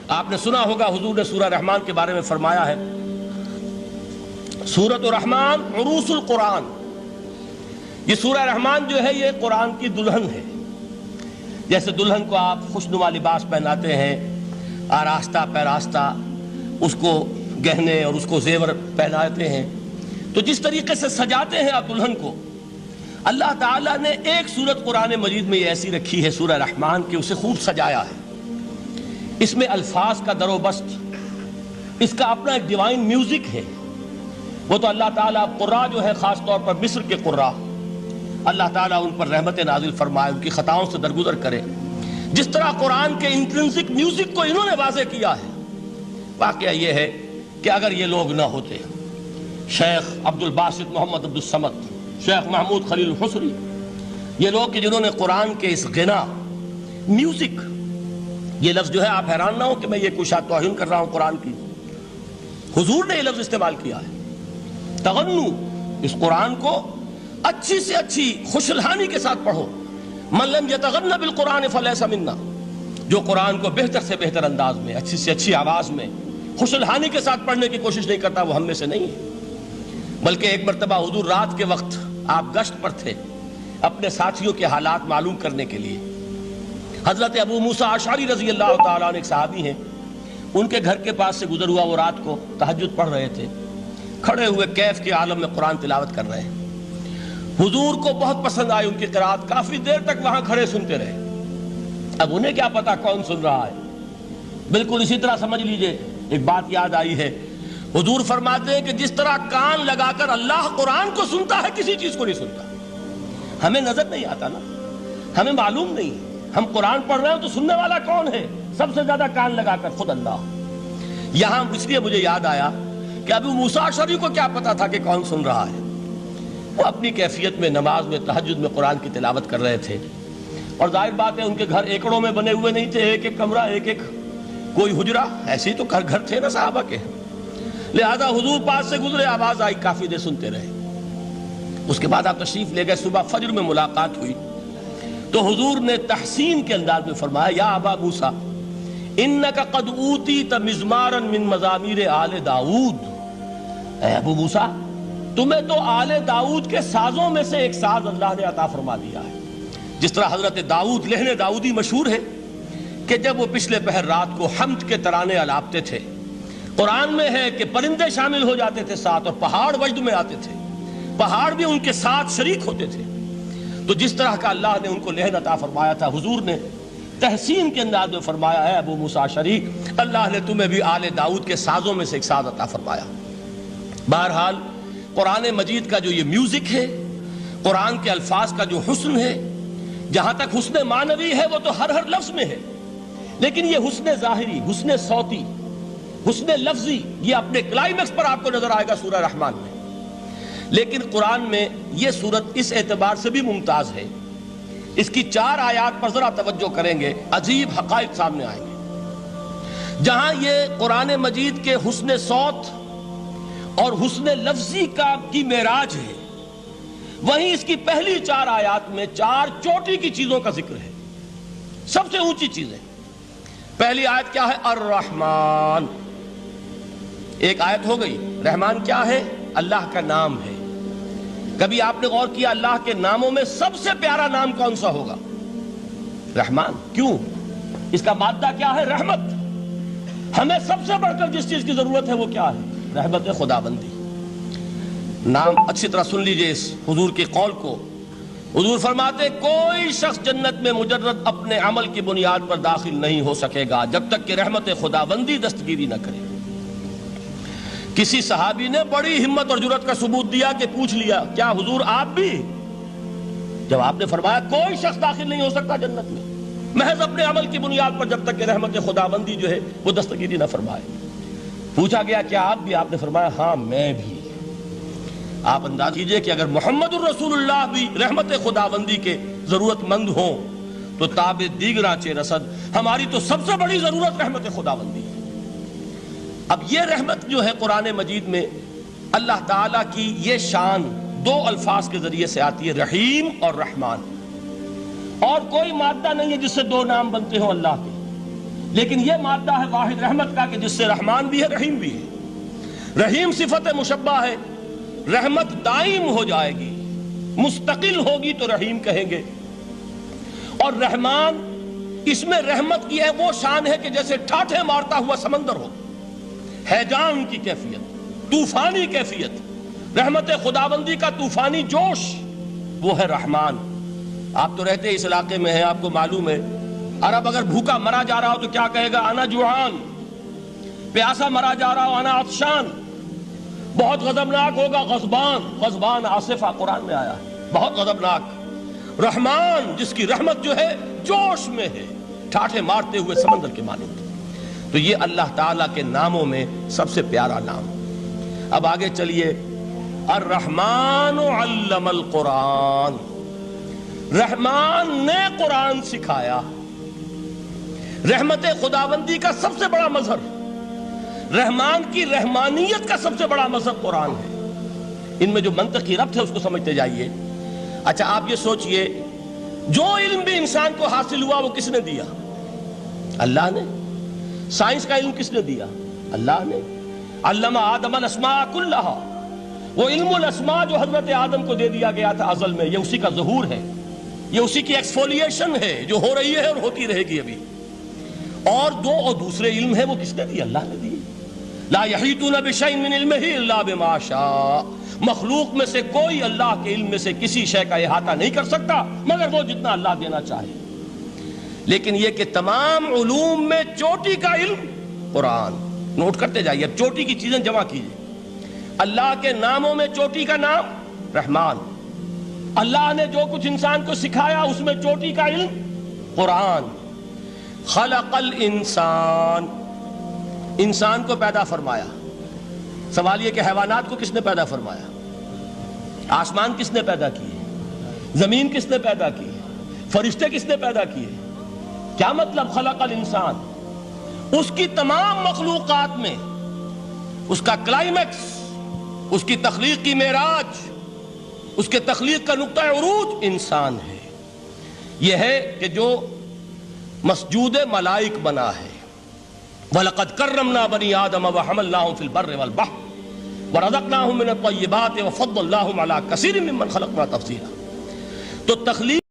آپ نے سنا ہوگا حضور نے سورہ رحمان کے بارے میں فرمایا ہے، سورۃ الرحمن عروس القرآن، یہ سورہ رحمان جو ہے یہ قرآن کی دلہن ہے۔ جیسے دلہن کو آپ خوشنما لباس پہناتے ہیں، آراستہ پیراستہ اس کو گہنے اور اس کو زیور پہناتے ہیں، تو جس طریقے سے سجاتے ہیں آپ دلہن کو، اللہ تعالیٰ نے ایک سورت قرآن مجید میں یہ ایسی رکھی ہے سورہ رحمان کہ اسے خوب سجایا ہے۔ اس میں الفاظ کا در و بست، اس کا اپنا ایک ڈیوائن میوزک ہے۔ وہ تو اللہ تعالیٰ قراء جو ہے خاص طور پر مصر کے قراء، اللہ تعالیٰ ان پر رحمت نازل فرمائے، ان کی خطاؤں سے درگزر کرے۔ جس طرح قرآن کے انٹرنسک میوزک کو انہوں نے واضح کیا ہے، واقعہ یہ ہے کہ اگر یہ لوگ نہ ہوتے، شیخ عبد الباسط محمد عبد الصمد، شیخ محمود خلیل الحصری، یہ لوگ کہ جنہوں نے قرآن کے اس غنا میوزک، یہ لفظ جو ہے آپ حیران نہ ہو کہ میں یہ کوئی شاید توہین کر رہا ہوں قرآن کی، حضور نے یہ لفظ استعمال کیا ہے، تغنو، اس قرآن کو اچھی سے اچھی خوشلہانی کے ساتھ پڑھو۔ من لم یتغن بالقرآن فلیس منا، جو قرآن کو بہتر سے بہتر انداز میں، اچھی سے اچھی آواز میں، خوشلہانی کے ساتھ پڑھنے کی کوشش نہیں کرتا، وہ ہم میں سے نہیں ہے۔ بلکہ ایک مرتبہ حضور رات کے وقت آپ گشت پر تھے اپنے ساتھیوں کے حالات معلوم کرنے کے لیے۔ حضرت ابو موسیٰ اشعری رضی اللہ تعالیٰ عنہ ایک صحابی ہیں، ان کے گھر کے پاس سے گزر ہوا، وہ رات کو تہجد پڑھ رہے تھے، کھڑے ہوئے کیف کے عالم میں قرآن تلاوت کر رہے ہیں۔ حضور کو بہت پسند آئی ان کی قرآت، کافی دیر تک وہاں کھڑے سنتے رہے۔ اب انہیں کیا پتا کون سن رہا ہے، بالکل اسی طرح سمجھ لیجئے ایک بات یاد آئی ہے، حضور فرماتے ہیں کہ جس طرح کان لگا کر اللہ قرآن کو سنتا ہے، کسی چیز کو نہیں سنتا۔ ہمیں نظر نہیں آتا نا، ہمیں معلوم نہیں، ہم قرآن پڑھ رہے ہیں تو سننے والا کون ہے؟ سب سے زیادہ کان لگا کر خود اللہ۔ یہاں اس لیے مجھے یاد آیا کہ ابو موسیٰ اشعری کو کیا پتا تھا کہ کون سن رہا ہے؟ وہ اپنی کیفیت میں نماز میں تہجد میں قرآن کی تلاوت کر رہے تھے، اور ظاہر بات ہے ان کے گھر ایکڑوں میں بنے ہوئے نہیں تھے، ایک ایک کمرہ، ایک ایک کوئی حجرہ، ایسے ہی تو گھر تھے نا صحابہ کے، لہذا حضور پاس سے گزرے، آواز آئی، کافی دیر سنتے رہے۔ اس کے بعد آپ تشریف لے گئے، صبح فجر میں ملاقات ہوئی تو حضور نے تحسین کے انداز میں فرمایا، یا ابا موسیٰ انک قد اوتیت مزمارا من مزامیر آل داؤد، اے ابو موسیٰ تمہیں تو آل داؤد کے سازوں میں سے ایک ساز اللہ نے عطا فرما دیا ہے۔ جس طرح حضرت داؤد، لہن داؤدی مشہور ہے کہ جب وہ پچھلے پہر رات کو حمد کے ترانے الاپتے تھے، قرآن میں ہے کہ پرندے شامل ہو جاتے تھے ساتھ، اور پہاڑ وجد میں آتے تھے، پہاڑ بھی ان کے ساتھ شریک ہوتے تھے۔ تو جس طرح کا اللہ نے ان کو لہن عطا فرمایا تھا، حضور نے تحسین کے انداز میں فرمایا، ہے ابو موسیٰ اشعری، اللہ نے تمہیں بھی آل داؤد کے سازوں میں سے ایک ساز عطا فرمایا۔ بہرحال قرآن مجید کا جو یہ میوزک ہے، قرآن کے الفاظ کا جو حسن ہے، جہاں تک حسن معنوی ہے وہ تو ہر لفظ میں ہے، لیکن یہ حسن ظاہری، حسن صوتی، حسن لفظی، یہ اپنے کلائمیکس پر آپ کو نظر آئے گا سورہ رحمان میں۔ لیکن قرآن میں یہ سورت اس اعتبار سے بھی ممتاز ہے، اس کی 4 آیات پر ذرا توجہ کریں گے، عجیب حقائق سامنے آئیں گے۔ جہاں یہ قرآن مجید کے حسن صوت اور حسن لفظی کی معراج ہے، وہیں اس کی پہلی 4 آیات میں 4 چوٹی کی چیزوں کا ذکر ہے، سب سے اونچی چیزیں۔ پہلی آیت کیا ہے؟ الرحمن، ایک آیت ہو گئی۔ رحمان کیا ہے؟ اللہ کا نام ہے۔ کبھی آپ نے غور کیا اللہ کے ناموں میں سب سے پیارا نام کون سا ہوگا؟ رحمان۔ کیوں؟ اس کا مادہ کیا ہے؟ رحمت۔ ہمیں سب سے بڑھ کر جس چیز کی ضرورت ہے وہ کیا ہے؟ رحمت خداوندی۔ نام اچھی طرح سن لیجئے اس حضور کے قول کو۔ حضور فرماتے کوئی شخص جنت میں مجرد اپنے عمل کی بنیاد پر داخل نہیں ہو سکے گا جب تک کہ رحمت خداوندی دستگیری نہ کرے۔ کسی صحابی نے بڑی ہمت اور جرأت کا ثبوت دیا کہ پوچھ لیا، کیا حضور آپ بھی؟ جب آپ نے فرمایا کوئی شخص داخل نہیں ہو سکتا جنت میں محض اپنے عمل کی بنیاد پر جب تک کہ رحمت خداوندی جو ہے وہ دستگیری نہ فرمائے۔ پوچھا گیا کیا آپ بھی؟ آپ نے فرمایا ہاں میں بھی۔ آپ انداز کیجئے کہ اگر محمد الرسول اللہ بھی رحمت خداوندی کے ضرورت مند ہوں تو تاب دیگراں چے رسد، ہماری تو سب سے بڑی ضرورت رحمت خداوندی ہے۔ اب یہ رحمت جو ہے قرآن مجید میں اللہ تعالیٰ کی یہ شان 2 الفاظ کے ذریعے سے آتی ہے، رحیم اور رحمان۔ اور کوئی مادہ نہیں ہے جس سے 2 نام بنتے ہوں اللہ کے۔ لیکن یہ مادہ ہے واحد رحمت کا کہ جس سے رحمان بھی ہے رحیم بھی ہے۔ رحیم صفت مشبہ ہے، رحمت دائم ہو جائے گی، مستقل ہوگی تو رحیم کہیں گے، اور رحمان اس میں رحمت کی ہے وہ شان ہے کہ جیسے ٹھاٹھے مارتا ہوا سمندر ہو، ہیجان کی کیفیت، طوفانی کیفیت، رحمت خداوندی کا طوفانی جوش، وہ ہے رحمان۔ آپ تو رہتے اس علاقے میں ہیں، آپ کو معلوم ہے عرب اگر بھوکا مرا جا رہا ہو تو کیا کہے گا؟ انا جوعان۔ پیاسا مرا جا رہا ہو انا عطشان۔ بہت غضبناک ہوگا غضبان، غضبان آصفہ قرآن میں آیا ہے، بہت غضبناک۔ رحمان جس کی رحمت جو ہے جوش میں ہے، ٹھاٹھے مارتے ہوئے سمندر کے مانند۔ تو یہ اللہ تعالیٰ کے ناموں میں سب سے پیارا نام۔ اب آگے چلیے، الرحمن علم القرآن، رحمان نے قرآن سکھایا۔ رحمت خداوندی کا سب سے بڑا مظہر، رحمان کی رحمانیت کا سب سے بڑا مظہر قرآن ہے۔ ان میں جو منطقی ربط ہے اس کو سمجھتے جائیے۔ اچھا آپ یہ سوچئے، جو علم بھی انسان کو حاصل ہوا وہ کس نے دیا؟ اللہ نے۔ سائنس کا علم کس نے دیا؟ اللہ نے۔ علم آدم الاسماء کلہا، وہ علم الاسماء جو حضرت آدم کو دے دیا گیا تھا ازل میں، یہ اسی کا ظہور ہے، یہ اسی کی ایکسفولیشن ہے جو ہو رہی ہے اور ہوتی رہے گی ابھی۔ اور دوسرے علم ہے وہ کس نے دی؟ اللہ نے دی۔ لا یحیطون بشیء من علمہ الا بما شاء، مخلوق میں سے کوئی اللہ کے علم میں سے کسی شے کا احاطہ نہیں کر سکتا مگر وہ جتنا اللہ دینا چاہے۔ لیکن یہ کہ تمام علوم میں چوٹی کا علم قرآن، نوٹ کرتے جائیے، اب چوٹی کی چیزیں جمع کیجیے۔ اللہ کے ناموں میں چوٹی کا نام رحمان، اللہ نے جو کچھ انسان کو سکھایا اس میں چوٹی کا علم قرآن۔ خلق الانسان، انسان کو پیدا فرمایا۔ سوال یہ کہ حیوانات کو کس نے پیدا فرمایا؟ آسمان کس نے پیدا کیے؟ زمین کس نے پیدا کی؟ فرشتے کس نے پیدا کیے؟ کیا مطلب خلق الانسان؟ اس کی تمام مخلوقات میں اس کا کلائمیکس، اس کی تخلیق کی معراج، اس کے تخلیق کا نقطہ عروج انسان ہے۔ یہ ہے کہ جو مسجود ملائک بنا ہے۔ وَلَقَدْ كَرَّمْنَا بَنِي آدَمَ وَحَمَلْنَاهُمْ فِي الْبَرِّ وَالْبَحْرِ وَرَزَقْنَاهُمْ مِنَ الطَّيِّبَاتِ وَفَضَّلْنَاهُمْ عَلَى كَثِيرٍ مِّمَّنْ خَلَقْنَا تَفْضِيلًا۔ تو تخلیق